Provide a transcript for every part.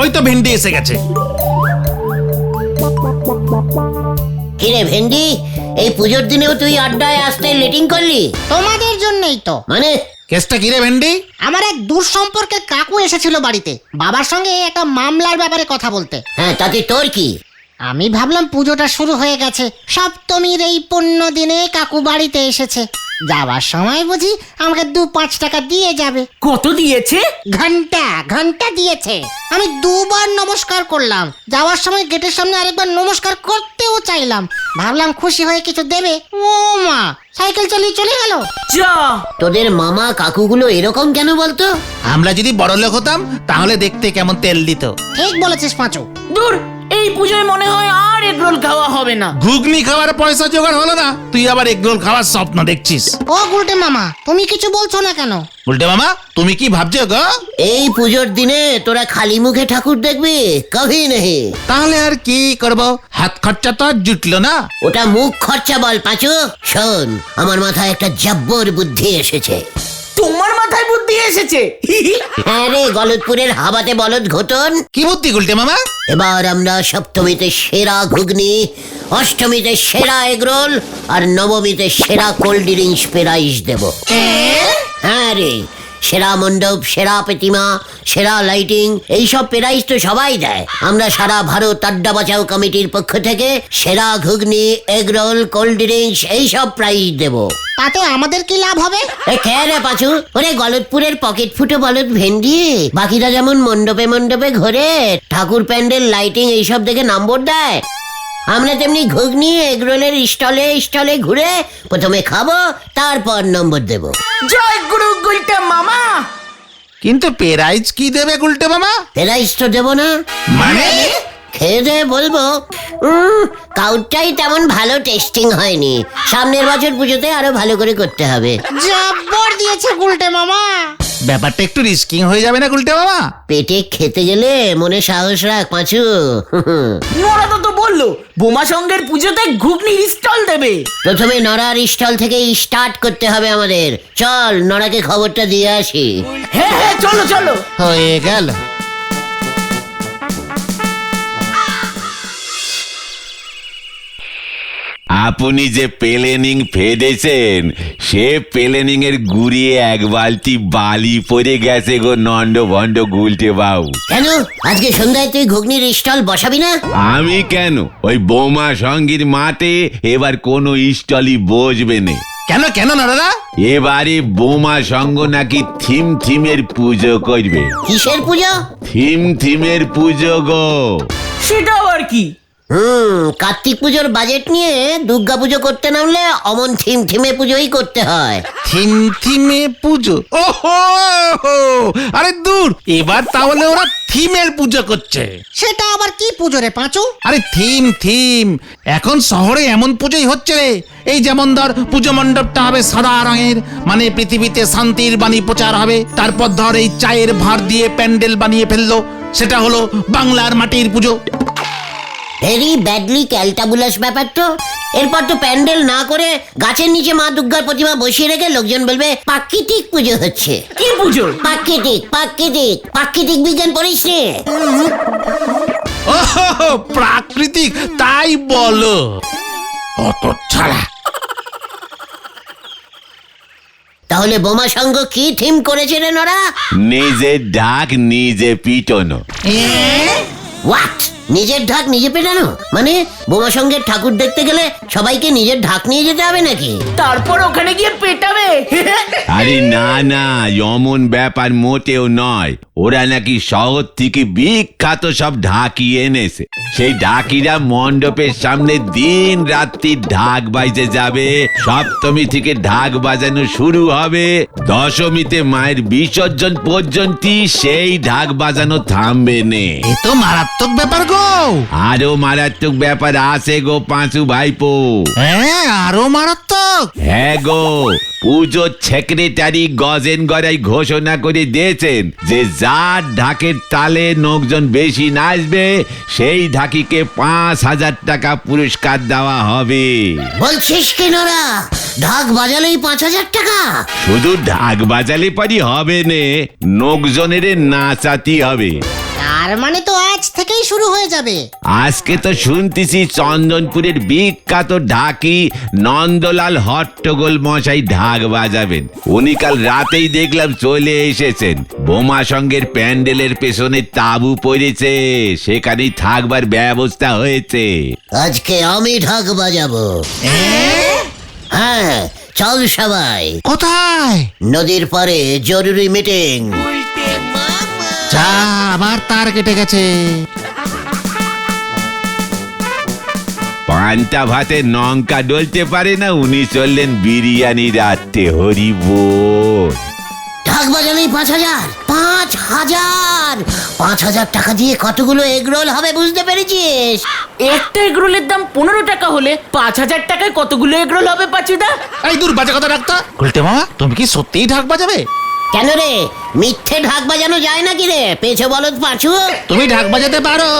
ওই তো ভেন্ডি এসে গেছে। কিরে ভেন্ডি, এই পুজোর দিনেও তুই আড্ডায় আসতে লেটিং করলি? তোমাদের জন্যই তো। মানে কেসটা কিরে ভেন্ডি? আমার এক দূর সম্পর্কের কাকু এসেছিল বাড়িতে, বাবার সঙ্গে একটা মামলার ব্যাপারে কথা বলতে। হ্যাঁ, তাতে তোর কি? আমি ভাবলাম পুজোটা শুরু হয়ে গেছে, সপ্তমীর এই পুণ্য দিনে কাকু বাড়িতে এসেছে, যাওয়ার সময় বুঝি আমাকে 2-5 টাকা দিয়ে যাবে। কত দিয়েছে? ঘন্টা দিয়েছে। আমি 2বার নমস্কার করলাম, যাওয়ার সময় গেটের সামনে আরেকবার নমস্কার করতেও চাইলাম, ভাবলাম খুশি হয়ে কিছু দেবে। ও মা, সাইকেল চালিয়ে চলে গেল। যা, তোদের মামা কাকুগুলো এরকম কেন বলতো? আমরা যদি বড় লোক হতাম তাহলে দেখতে কেমন তেল দিত। ঠিক বলেছিস পাঁচু। দূর, এই পুজোয় মনে হয় আর এগরোল খাওয়া হবে না। ঘুগনি খাওয়ার পয়সা জোগাড় হলো না, তুই আবার এগরোল খাওয়ার স্বপ্ন দেখছিস। ও গুলটে মামা, তুমি কিছু বলছো না কেন? উল্টে মামা, তুমি কি ভাবছো গো? এই পুজোর দিনে তোরা খালি মুখে ঠাকুর দেখবি? কভি নেই। তাহলে আর কি করব, হাত খরচা তো আর জুটলো না। ওটা মুখ খরচা বল পাঁচু। শোন, আমার মাথায় একটা জব্বর বুদ্ধি এসেছে। তোমার মাথায় বুদ্ধি এসেছে? হ্যাঁ রে, গলতপুরের হাবাতে বলদ ঘটন। কি বুদ্ধি গুলটে মামা? এবার আমরা সপ্তমীতে সেরা ঘুগনি, অষ্টমীতে সেরা এগরোল আর নবমীতে সেরা কোল্ড ড্রিঙ্কস প্রাইজ দেব। হ্যাঁ রে, সেরা মণ্ডপ, সেরা প্রতিমা, সেরা লাইটিং, এইসব প্রাইজ তো সবাই দেয়। আমরা সারা ভারত আড্ডা বাঁচাও কমিটির পক্ষ থেকে সেরা ঘুগনি, এগরোল, কোল্ড ড্রিঙ্কস এইসব প্রাইজ দেব। তাতে আমাদের কি লাভ হবে? এ খেয়ে রে পাঁচু, ওরে গলতপুরের পকেট ফুটো বলদ ভেন্ডি, বাকিরা যেমন মণ্ডপে মণ্ডপে ঘোরে, ঠাকুর প্যান্ডেল, লাইটিং এইসব দেখে নম্বর দেয়, আমরা তেমনি ঘুগনি এগরোলের স্টলে স্টলে ঘুরে প্রথমে খাবো, তারপর নম্বর দেব। জয় গুরু গুলটে মামা। কিন্তু প্রাইজ কি দেবে গুলটে মামা? প্রাইজ তো দেব না। মানে? খেয়ে দিয়ে বলবো, কাউটাই তেমন ভালো টেস্টিং হয়নি, সামনের বছর পুজোতে আরো ভালো করে করতে হবে। জব্বর দিয়েছে গুলটে মামা। ব্যাপারটা একটু রিস্কিং হয়ে যাবে না গুলটে মামা? পেটে খেতে গেলে মনে সাহস রাখ পাঁচু। নোরা তো বললো বোমা সঙ্গের পুজোতে ঘুগনির স্টল দেবে। প্রথমে নড়ার স্টল থেকে স্টার্ট করতে হবে আমাদের। চল, নড়াকে খবরটা দিয়ে আসি। হ্যাঁ হ্যাঁ, চলো চলো। হয়ে গেল। আপনি যে প্লেনিং ফেদেছেন সে প্লেনিং এর গুড়িয়ে এক বালতি বালি পড়ে গেছে গো নন্দ ভন্ড গুলটে বাবু। কেন আজকে সন্ধ্যায় তুই ঘুগনির স্টল বসাবি না? আমি কেন, ওই বোমা সঙ্গীর মাঠে এবার কোনো স্টলই বসবে না। কেন কেন না দাদা? এবারে বোমা সঙ্গ নাকি থিমের পুজো করবে। কিসের পুজো? থিমের পুজো গো। সেটা আবার কি? কার্তিক পুজোর বাজেট নিয়ে দুর্গা পুজো করতে নামলে অমন থিমে পুজোই করতে হয়। থিমে পুজো? ওহো, আরে দূর, এবার তাহলে ওরা থিমের পুজো করছে। সেটা আবার কি পুজো রে পাঁচু? আরে থিম এখন শহরে এমন পুজোই হচ্ছে রে। এই যেমন ধর, পুজো মণ্ডপটা হবে সাদা রঙের, মানে পৃথিবীতে শান্তির বাণী প্রচার হবে। তারপর ধর, এই চায়ের ভাঁড় দিয়ে প্যান্ডেল বানিয়ে ফেললো, সেটা হলো বাংলার মাটির পুজো। ভেরি ব্যাডলি ক্যালটাবুলাস ব্যাপার তো। এরপর তো প্যান্ডেল না করে গাছের নিচে মা দুর্গার প্রতিমা বসিয়ে রেখে লোকজন বলবে প্রাকৃতিক পুজো হচ্ছে। কি পুজো? প্রাকৃতিক বিজ্ঞান পড়িস রে? ওহো, প্রাকৃতিক, তাই বলো? অত ছাড়া। তাহলে বোমা সংঘ কি থিম করেছে রে নরা? নিজের ঢাক নিজে পিটনো। হোয়াট? নিজের ঢাক নিজে পেটানো মানে বোমা সঙ্গের ঠাকুর দেখতে গেলে সবাইকে নিজের ঢাক নিয়ে যেতে হবে নাকি? তারপর ওখানে গিয়ে পেটাবে? আরে না না, এমন ব্যাপার মোটেও নয়। ওরা নাকি শহর থেকে বিখ্যাত সব ঢাকি এনেছে। সেই ঢাকিরা মণ্ডপের সামনে দিন রাত্রি ঢাক বাজতে যাবে। সপ্তমী থেকে ঢাক বাজানো শুরু হবে, দশমীতে মায়ের বিসর্জন পর্যন্ত সেই ঢাক বাজানো থামবে নে। এ তো মারাত্মক ব্যাপার গো। আরো মারাত্মক ব্যাপার আছে গো পাঁচু ভাইপো। হ্যাঁ, আরো মারাত্মক। হ্যাঁ গো, পুজোর ছেকরে সেক্রেটারি গজেন গড়াই ঘোষণা করে দিয়েছেন যে যার ঢাকের তালে লোকজন বেশি নাচবে সেই ঢাকিকে 5,000 টাকা পুরস্কার দেওয়া হবে। বলছিস কি নোরা, ঢাক বাজালেই 5,000 টাকা? শুধু ঢাক বাজালে পারি হবে নে, লোকজনের নাচাতি হবে। তার মানে তো আজ থেকেই শুরু হয়ে যাবে। আজকে তো শুনতেছি চন্দনপুরের বিখ্যাত ঢাকি নন্দলাল হট্টগোল মশাই ঢাক বাজাবেন। উনি কাল রাতেই দেখলাম চলে এসেছেন। বোমা সঙ্গের প্যান্ডেলের পেছনে তাঁবু পড়েছে, সেখানেই থাকবার ব্যবস্থা হয়েছে। আজকে আমি ঢাক বাজাবো। হ্যাঁ, চল সবাই। কোথায়? নদীর পারে জরুরি মিটিং। যা, আবার তার কেটে গেছে। পান্তা ভাতে লঙ্কা ডলতে পারে না, উনি চললেন বিরিয়ানি রাখতে। হরি বল। ঢাক বাজালেই 5,000। 5,000! 5,000 টাকা দিয়ে কতগুলো এগরোল হবে বুঝতে পেরেছিস? একটা এগরোলের দাম 15 টাকা হলে 5,000 টাকায় কতগুলো এগরোল হবে পাচুদা? এই দূর, বাজে কথা রাখতা। গুলটে মামা, তুমি কি সত্যিই ঢাক বাজাবে? কেন রে, মিথ্যে ঢাক বাজানো যায় নাকি রে পেছো বলদ পাঁচু? তুমি ঢাক বাজাতে পারো?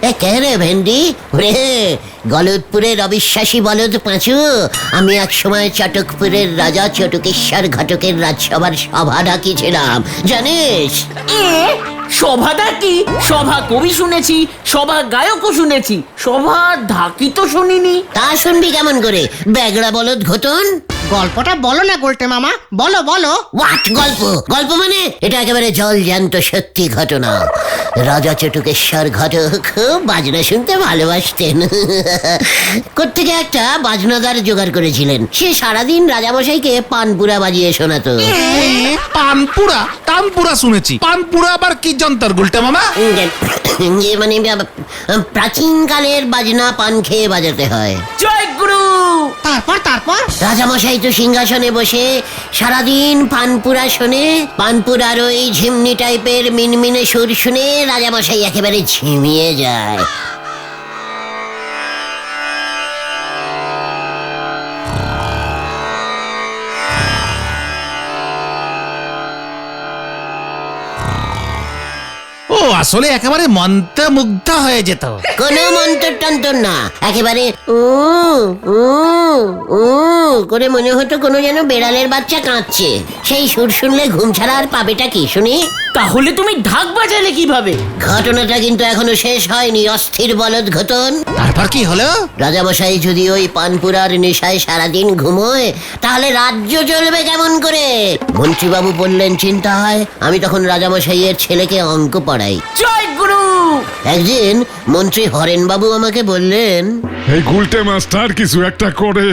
এ কে রে ভেন্ডি? রে গলদপুরের অবিশ্বাসী বলদ পাঁচু, আমি এক সময় চটকপুরের রাজা চটকেশ্বর ঘটকের রাজসভার সভা ডাকিছিলাম, জানিস? সভা ডাকি? সভা কবি শুনেছি, সভা গায়কও শুনেছি, সভা ঢাকি তো শুনিনি। তা শুনবি কেমন করে, ব্যাগড়া বলদ ঘটন? গল্পটা বলো না গোলটে মামা, বলো বলো। হোয়াট গল্প? গল্প মানে এটা একেবারে জল জ্যান্ত সত্যি ঘটনা। রাজা চটুকেশ্বর ঘটক বাজনা শুনতে ভালোবাসতেন। কোত্থেকে একটা বাজনাদার জোগাড় করেছিলেন। সে সারাদিন রাজামশাইকে পানপুরা বাজিয়ে শোনাতো। পানপুরা? তানপুরা শুনেছি, পানপুরা আবার কি যন্তর গুলটে মামা? যে মানে প্রাচীন কালের বাজনা পান খেয়ে বাজাতে হয়। জয় গুরু। তারপর তারপর রাজামশাই তো সিংহাসনে বসে সারাদিন পানপুরা শোনে। পানপুরার ওই ঝিমনি টাইপের মিনমিনে সুর শুনে রাজামশাই একেবারে ঝিমিয়ে যায়। ও আসলে একেবারে মন্ত্রমুগ্ধ হয়ে যেত। কোনো মন্তর টন্তর না, একেবারে উ উ উ করে মনে হতো কোনো যেন বেড়ালের বাচ্চা কাঁদছে। সেই সুর শুনলে ঘুম ছাড়া আর পাবেটা কি শুনি? তাহলে তুমি ঢাক বাজালে কিভাবে? ঘটনাটা কিন্তু এখনো শেষ হয়নি, অস্থির বলদ ঘটন। তারপর কি হলো? রাজামশাই যদি ওই পানপুরার নেশায় সারাদিন ঘুমোয় তাহলে রাজ্য চলবে কেমন করে? মন্ত্রীবাবু বললেন চিন্তায়। আমি তখন রাজামশাইয়ের ছেলেকে অঙ্ক পড়াই। জয় গুরু। একদিন মন্ত্রী হরেনবাবু আমাকে বললেন, এই গুলটে মাস্টার কিছু একটা করে।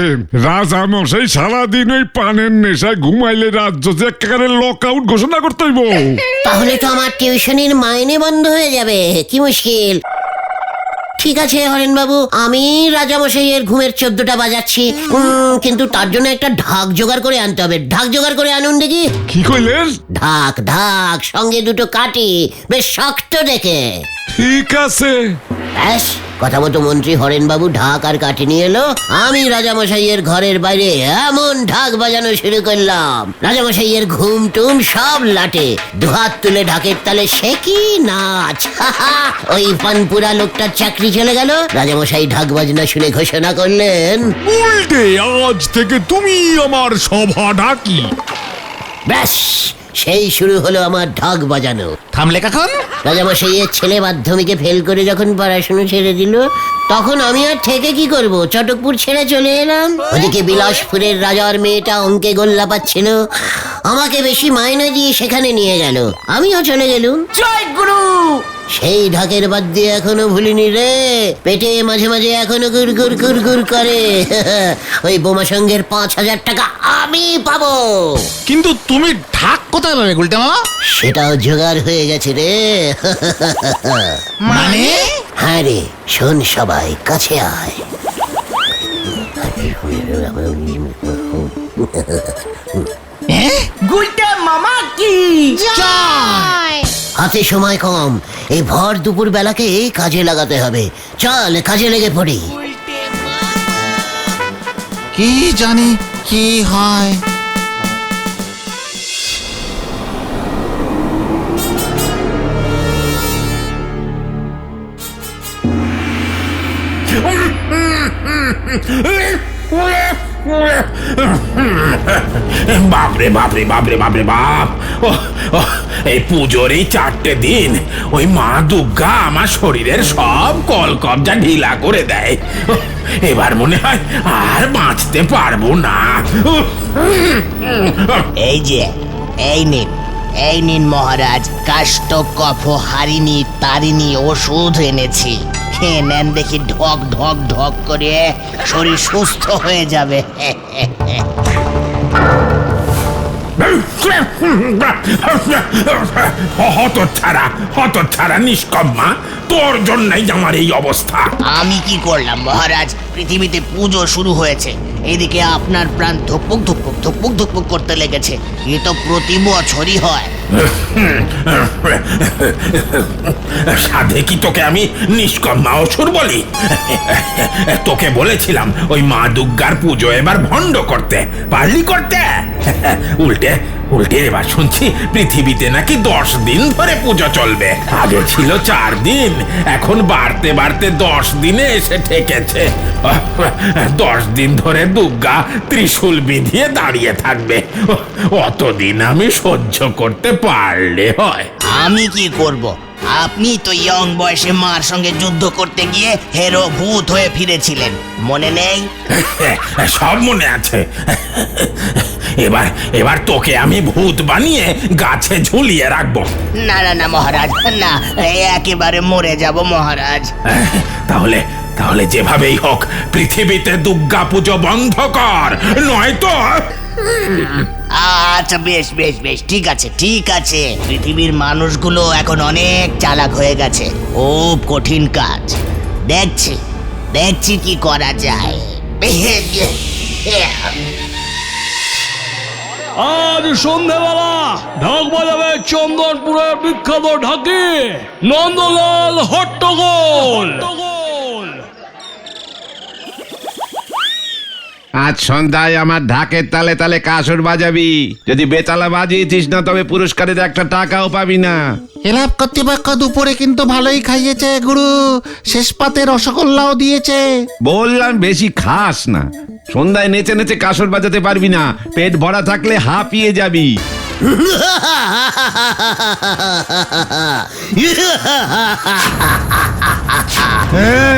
রাজা মশাই সারাদিন ওই পানের নেশায় ঘুমাইলে রাজ্য যে একেবারে লক আউট ঘোষণা করতে হইব। তাহলে তো আমার টিউশনির মাইনে বন্ধ হয়ে যাবে, কি মুশকিল। ঠিক আছে হরেনবাবু, আমি রাজামশাইয়ের ঘুমের 14টা বাজাচ্ছি, কিন্তু তার জন্য একটা ঢাক জোগাড় করে আনতে হবে। ঢাক জোগাড় করে আনুন দেখি। কি কইলেন? ঢাক ঢাক, সঙ্গে দুটো কাঠি, বেশ শক্ত দেখে। ঠিক আছে। ব্যাস, কথা মতো মন্ত্রী হরেনবাবু ঢাক আর কাঠি নিয়ে এলো। আমি রাজামশাইয়ের ঘরের বাইরে এমন ঢাক বাজানো শুরু করলাম, রাজামশাইয়ের ঘুম টুম সব লাটে। দুহাত তুলে ঢাকের তালে সে কি নাচ! ওই পানপুরা লোকটার চাকরি চলে গেল। রাজামশাই ঢাক বাজনা শুনে ঘোষণা করলেন, উল্টে আজ থেকে তুমি আমার সভা ডাকি। ব্যাস, সেই শুরু হলো আমার ঢাক বাজানো। থামলে কখন? রাজামশাইয়ের ছেলে মাধ্যমিকে ফেল করে যখন পড়াশুনো ছেড়ে দিল, তখন আমি আর থেকে কি করব, চটকপুর ছেড়ে চলে এলাম। ওদিকে বিলাসপুরের রাজার মেয়েটা অঙ্কে গোল্লা পাচ্ছিল, আমাকে বেশি মাইনে দিয়ে সেখানে নিয়ে গেল, আমিও চলে গেলুম। জয় গুরু। সেই ঢাকের বাদ দিয়ে এখনো ভুলিনি রে, পেটে মাঝে মাঝে এখনো গুড় গুড় গুড় গুড় করে। ওই বোমা সঙ্গের 5,000 টাকা আমি পাবো। কিন্তু তুমি ঢাক কোথায় পাবে গুলটে মামা? সেটাও জোগাড় হয়ে গেছে রে। মানে? হ্যাঁ রে, শোন সবাই, কাছে আয়। গুলটে মামা কি? জয়। হাতে সময় কম, এই ভর দুপুর বেলাকে কাজে লাগাতে হবে। চল কাজে লেগে পড়ি। কি জানি কি হয়। বাপরে বাপরে বাপরে বাপরে বাপ এই পুজোর এই 4টে দিন ওই মা দুর্গা আমার শরীরের সব কলকবজা ঢিলা করে দেয়। এবার মনে হয় আর বাঁচতে পারবো না। এই যে এই নিন মহারাজ, কাষ্ঠ কফ হারিনি তারিনি ওষুধ এনেছি, খেয়ে নেন, দেখি ঢক ঢক ঢক করে শরীর সুস্থ হয়ে যাবে। হতচ্ছাড়া নিষ্কম্মা, তোর জন্যই আমার এই অবস্থা। আমি কি করলাম মহারাজ? পৃথিবীতে পুজো শুরু হয়েছে, এদিকে আপনার প্রাণ ধুকপুক ধুকপুক ধুকপুক ধুকপুক করতে লেগেছে। এ তো প্রতি বছরই হয়। সাধে কি তোকে আমি নিষ্কম্মা অসুর বলি? তোকে বলেছিলাম ওই মা দুর্গার পুজো এবার ভণ্ড করতে, পারলি করতে? উল্টে এবার শুনছি পৃথিবীতে নাকি 10 দিন ধরে পুজো চলবে। আগে ছিল 4 দিন, এখন বাড়তে বাড়তে 10 দিনে এসে ঠেকেছে। 10 দিন ধরে দুর্গা ত্রিশূল বিধিয়ে দাঁড়িয়ে থাকবে। অতদিন আমি সহ্য করতে পারলে হয়। আমি কি করব? আপনি তো ইয়ং বয়সে মার সঙ্গে যুদ্ধ করতে গিয়ে হেরো ভূত হয়ে ফিরেছিলেন, মনে নেই? সব মনে আছে। এবার তোকে আমি ভূত বানিয়ে গাছে ঝুলিয়ে রাখবো। না না না মহারাজ, না, একেবারে মরে যাব মহারাজ। তাহলে যেভাবেই হোক পৃথিবীতে দুর্গা পুজো বন্ধ কর, নয়তো। আচ্ছা বেশ বেশ বেশ, ঠিক আছে ঠিক আছে। পৃথিবীর মানুষগুলো এখন অনেক চালাক হয়ে গেছে, খুব কঠিন কাজ। দেখছি কি করা যায়। আজ সন্ধ্যাবেলা ঢাক বাজাবে চন্দনপুরের বিখ্যাত ঢাকি নন্দলাল হট্টগোল। আজ সন্ধ্যায় আমার ঢাকের তালে তালে কাসর বাজাবি। যদি বেতালা বাজিয়েছিস না তবে পুরস্কারের একটা টাকাও পাবি না। ক্লাব কর্তৃপক্ষ দুপুরে কিন্তু ভালোই খাইয়েছে গুরু, শেষ পাতে রসগোল্লাও দিয়েছে। বললাম বেশি খাস না, সন্ধ্যায় নেচে নেচে কাসর বাজাতে পারবি না, পেট ভরা থাকলে হাঁপিয়ে যাবি।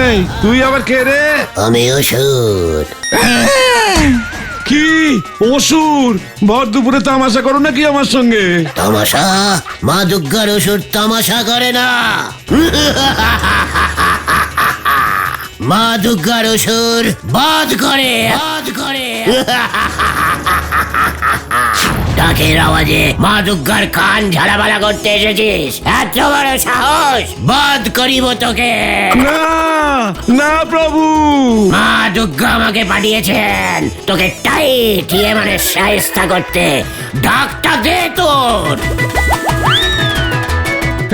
এই তুই আবার কে রে? আমি অসুর। কি অসুর? ভর দুপুরে তামাশা করো নাকি আমার সঙ্গে? তামাশা? মা দুর্গার অসুর তামাশা করে না। মা দুর্গার অসুর বাদ করে। ডাকের আওয়াজে মা দুর্গার কান ঝালাপালা করতে এসেছিস? এত বড় সাহস! বাদ করিব তোকে। না না প্রভু, মা দুর্গা আমাকে পাঠিয়েছেন তোকে টাইট মানে শায়েস্তা করতে। ডাকটা দে তোর।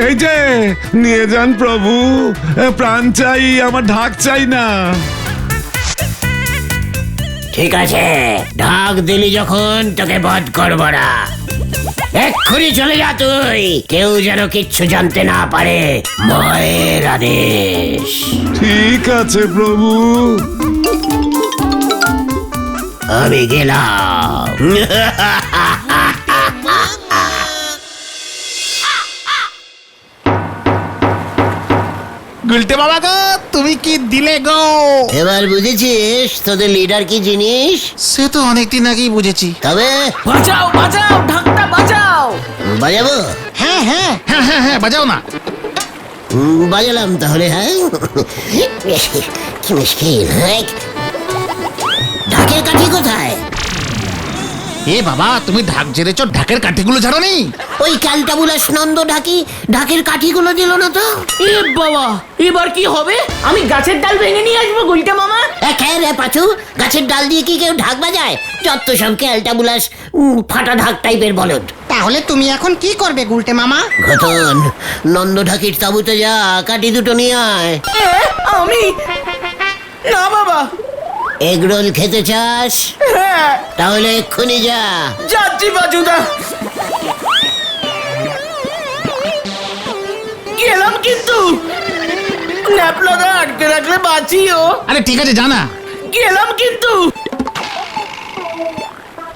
এই যে নিয়ে যান প্রভু, প্রাণ চাই, আমার ঢাক চাই না। ঠিক আছে, ঢাক দিলি যখন তোকে বধ করব না। এক্ষুনি চলে যা তুই, কেউ যেন কিচ্ছু জানতে না পারে। মায়ের আদেশ। ঠিক আছে প্রভু। আমি গেলাম। গুলটে বাবা গো, তুমি কি দিলে গো? এবার বুঝেছিস তোদের লিডার কি জিনিস? সে তো অনেকদিন আগেই বুঝেছি। তবে বাজাও বাজাও, ঢাকটা বাজাও। বাজাবো? হ্যাঁ হ্যাঁ, হ্যাঁ হ্যাঁ হ্যাঁ, বাজাও না। বাজালাম তাহলে। হ্যাঁ, কি মুশকিল। হ্যাঁ, ঢাকের কাঠি কোথায়? এ বাবা, তুমি ঢাক ঝেড়েছ, ঢাকের কাঠিগুলো ঝাড়ো নি? ওই ক্যালটাবুলাস নন্দ ঢাকি ঢাকের কাঠিগুলো দিল না তো। এ বাবা, এবার কি হবে? আমি গাছের ডাল ভেঙে নিয়ে আসবো গুলটে মামা। একে রে পাচু, গাছের ডাল দিয়ে কি কেউ ঢাক বাজায়? যত সব ক্যালটাবুলাস ফাটা ঢাক টাইপের বলদ। তাহলে তুমি এখন কি করবে গুলটে মামা? ঘটন, নন্দ ঢাকির তাবুতে যা, কাঠি দুটো নিয়ে আয়। আমি না বাবা। এগরোল খেতে চাস? হ্যাঁ তাহলে এক্ষুনি যা। যাচ্ছি বাজুদা। গেলাম কিন্তু ন্যাপলাদা আটকে রাখলে বাঁচিও। আরে ঠিক আছে, জানা। গেলাম কিন্তু।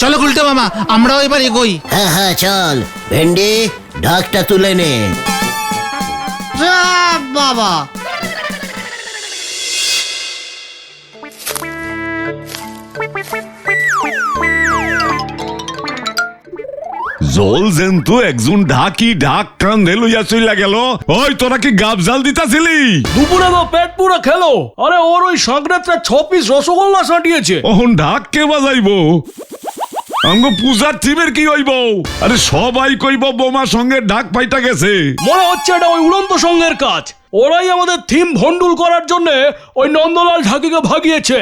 চলো গুলটে মামা, আমরাও এবার এগোই। হ্যাঁ হ্যাঁ চল, ভেন্ডি ঢাকটা তুলে নে। যা বাবা, জল জেন্তু একজন ঢাকি ঢাক কান্দে লইয়া চইলা গেল। ওই তোরা কি গাব জাল দিতাছিলি? দুপুরে তো পেট পুরো খেলো। আরে ওর ওই সংক্রান্তের 6 পিস রসগোল্লা সাটিয়েছে। ওহন ঢাক কে বাজাইবো? আমগো পূজার থিমের কি হইব? আরে সবাই কইব বোমা সঙ্গে ঢাক পাইটা গেছে। মনে হচ্ছে এটা ওই উড়ন্ত সঙ্গের কাজ। ওরাই আমাদের থিম ভন্ডুল করার জন্য ওই নন্দলাল ঢাকিকে ভাগিয়েছে।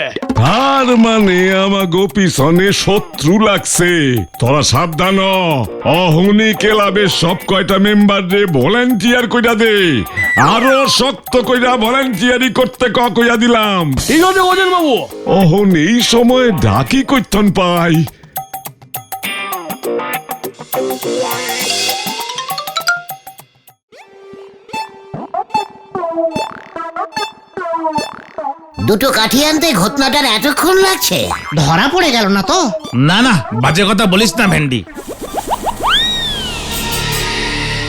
আর মানে আমাগো পিছনে শত্রু লাগছে। তোরা সাবধান হ। অহনি ক্লাবের সব কয়টা মেম্বার রে ভলান্টিয়ার কইরা দে। আরো শক্ত কইরা ভলান্টিয়ারি করতে কইয়া দিলাম। ঠিক আছে গজেন বাবু। অহন এই সময় ঢাকি কইতন পাই। দুটো কাঠি আনতে ঘটনাটার এতক্ষণ লাগছে? ধরা পড়ে গেল না তো? না না, বাজে কথা বলিস না ভেন্ডি।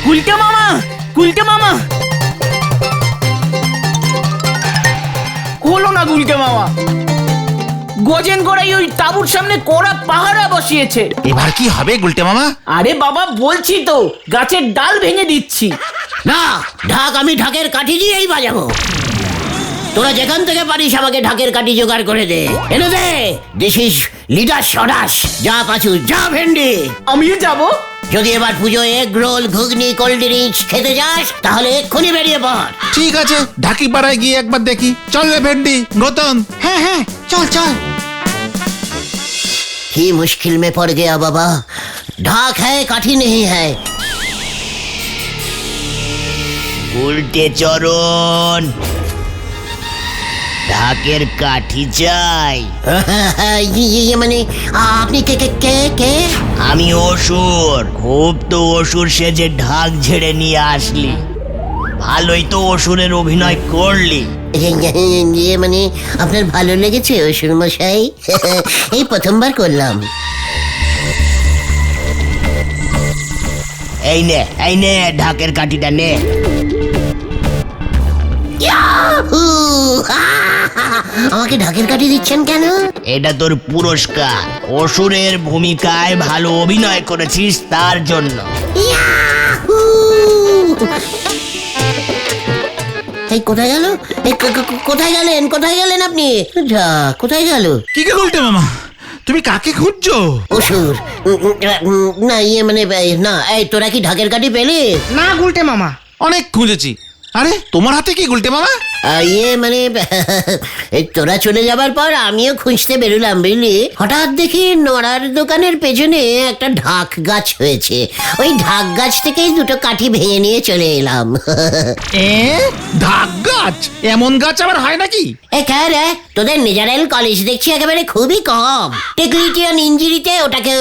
গুলটে মামা, গুলটে মামা। হলো না গুলটে মামা। গজেন গড়াই ওই তাঁবুর সামনে কড়া পাহারা বসিয়েছে। এবার কি হবে গুলটে মামা? আরে বাবা বলছি তো, গাছের ডাল ভেঙে দিচ্ছি। না, ঢাক আমি ঢাকের কাঠি দিয়েই বাজাবো। তোরা যেখান থেকে পারিস আমাকে ঢাকের কাঠি জোগাড় করে দে, এনে দে। দিস ইজ লিডার সদাস। যা পাচু, যা ভেন্ডি। আমিও যাব। যদি এবার puja egg roll, ghugni, cold drinks খেতে যাস তাহলে এক্ষুনি বেরিয়ে পড়। ঠিক আছে, ঢাকি পাড়ায় গিয়ে একবার দেখি। চল রে ভেন্ডি, গৌতম। হ্যাঁ হ্যাঁ, চল চল। ही मुश्किल में पड़ गया बाबा, ढाक है काठी नहीं है। উল্টে চরণ, ঢাকের কাঠি চাই। ये মানে আপনি কে কে কে কে? আমি অসুর। খুব তো অসুর সেজে ঢাক ঝেড়ে নিয়ে আসলি। ভালোই তো অসুরের অভিনয় করলি। ইয়ে মানে আপনার ভালো লেগেছে অসুর মশাই? এই প্রথমবার করলাম। এই নে ঢাকের কাঠিটা নে। ইয়াহু! আমাকে ঢাকের কাঠি দিচ্ছেন কেন? এটা তোর পুরস্কার। অসুরের ভূমিকায় ভালো অভিনয় করেছিস তার জন্য। ইয়াহু! এই কোথায় গেল? এই কোথায় গেলেন? কোথায় গেলেন আপনি? যা, কোথায় গেল? কি কে গুলটে মামা, তুমি কাকে খুঁজছো? অসুর না, ইয়ে মানে না। এই তোরা কি ঢাকের কাঠি পেলে? না গুলটে মামা। অনেক খুঁজেছি। আরে তোমার হাতে কি গুলটে মামা? ইয়ে মানে এই তোরা চলে যাবার পর আমিও খুঁজতে বেরোলাম বুঝলি। হঠাৎ দেখি নড়ার দোকানের পেছনে একটা ঢাক গাছ হয়েছে। ওই ঢাক গাছ থেকেই দুটো কাঠি ভেঙে নিয়ে চলে এলাম। ঢাক গাছ? এমন গাছ আবার হয় নাকি? এ কে রে, তোদের নিজেরাল কলেজ দেখছি একেবারে খুবই কম। টেকনিশিয়ান ইঞ্জিরিতে ওটাকে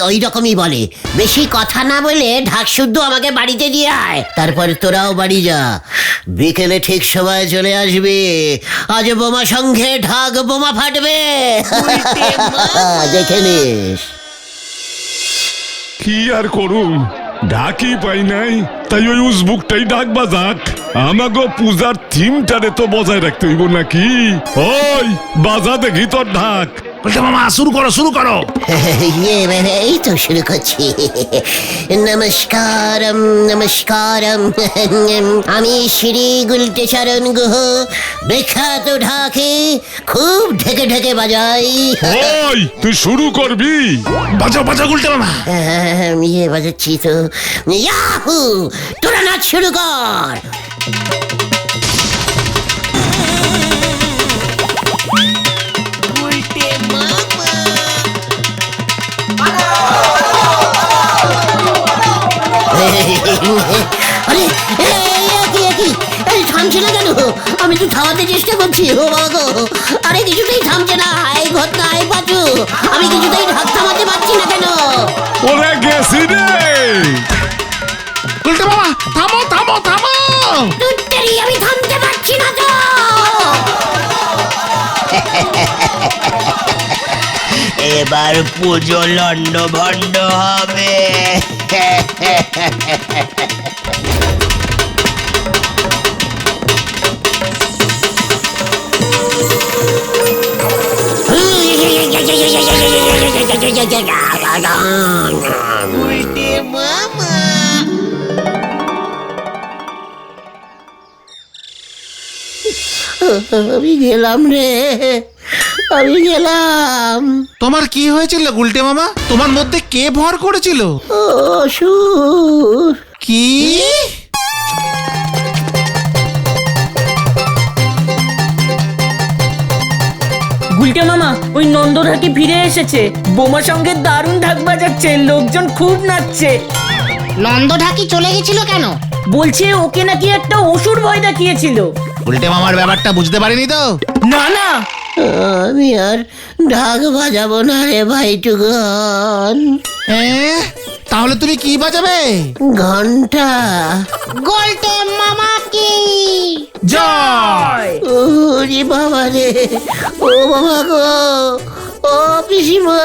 ওই রকমই বলে। বেশি কথা না বলে ঢাক শুদ্ধ আমাকে বাড়িতে দিয়ে আয়, তারপর তোরাও বাড়ি যা। বিকেলে ঠিক সময় চলে আসবি। আজ বোমা সঙ্গে ঢাক বোমা ফাটবে, দেখে নিস। কি আর করুম, ঢাকি পাই নাই, তাই ওই উজবুকটাই ডাক বাজাক। আমাগো পূজার থিমটারে তো বজায় রাখতে হইব নাকি? ওই বাজা দেখি তোর ঢাক। গুলটে মামা শুরু করো, শুরু করো। ইয়ে মানে এই তো শুরু করছি। নমস্কারম নমস্কারম, আমি শ্রী গুলটে চরণ গুহ, বিখ্যাত ঢাকে খুব ঢেকে ঢেকে বাজাই। ওই তুই শুরু করবি? বাজাও বাজাও গুলটে মামা। ইয়ে বাজাচ্ছি তো। ইয়াহু! তোরা নাচ শুরু কর। আরে এই থামছে না কেন? আমি তো থামাতে চেষ্টা করছি। ও বাবা গো, আরে কিছুতেই থামছে না। এই ঘটনা, এই পাচু, আমি কিছুতেই ঢাক থামাতে পারছি না কেন? ওরে গেছি রে। গুলটে মামা থামো থামো থামো। আমি থামতে পারছি না তো। এবার পুজো লন্ড ভন্ড হবে। আমি গেলাম রে, আমি গেলাম। তোমার কি হয়েছিল গুলটে মামা? তোমার মধ্যে কে ভর করেছিল? অসুর। কি? গুলটে মামা, ওই নন্দঢাকি ফিরে এসেছে। বোমা সঙ্গে দারুণ ঢাক বাজাচ্ছে, লোকজন খুব নাচছে। নন্দ ঢাকি চলে গেছিল কেন? বলছে ওকে নাকি একটা অসুর ভয় দেখিয়েছিল। গুলটে মামার ব্যাপারটা বুঝতে পারিনি তো। না না, আমি আর ঢাক বাজাবো না রে ভাইটুগন। তাহলে তুমি কি বাজাবে? ঘন্টা। গোলটে মামা কি জয়। ওরে বাবা রে, ও বাবা গো, ও পিসিমা,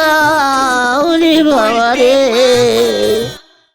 ওরে বাবা রে।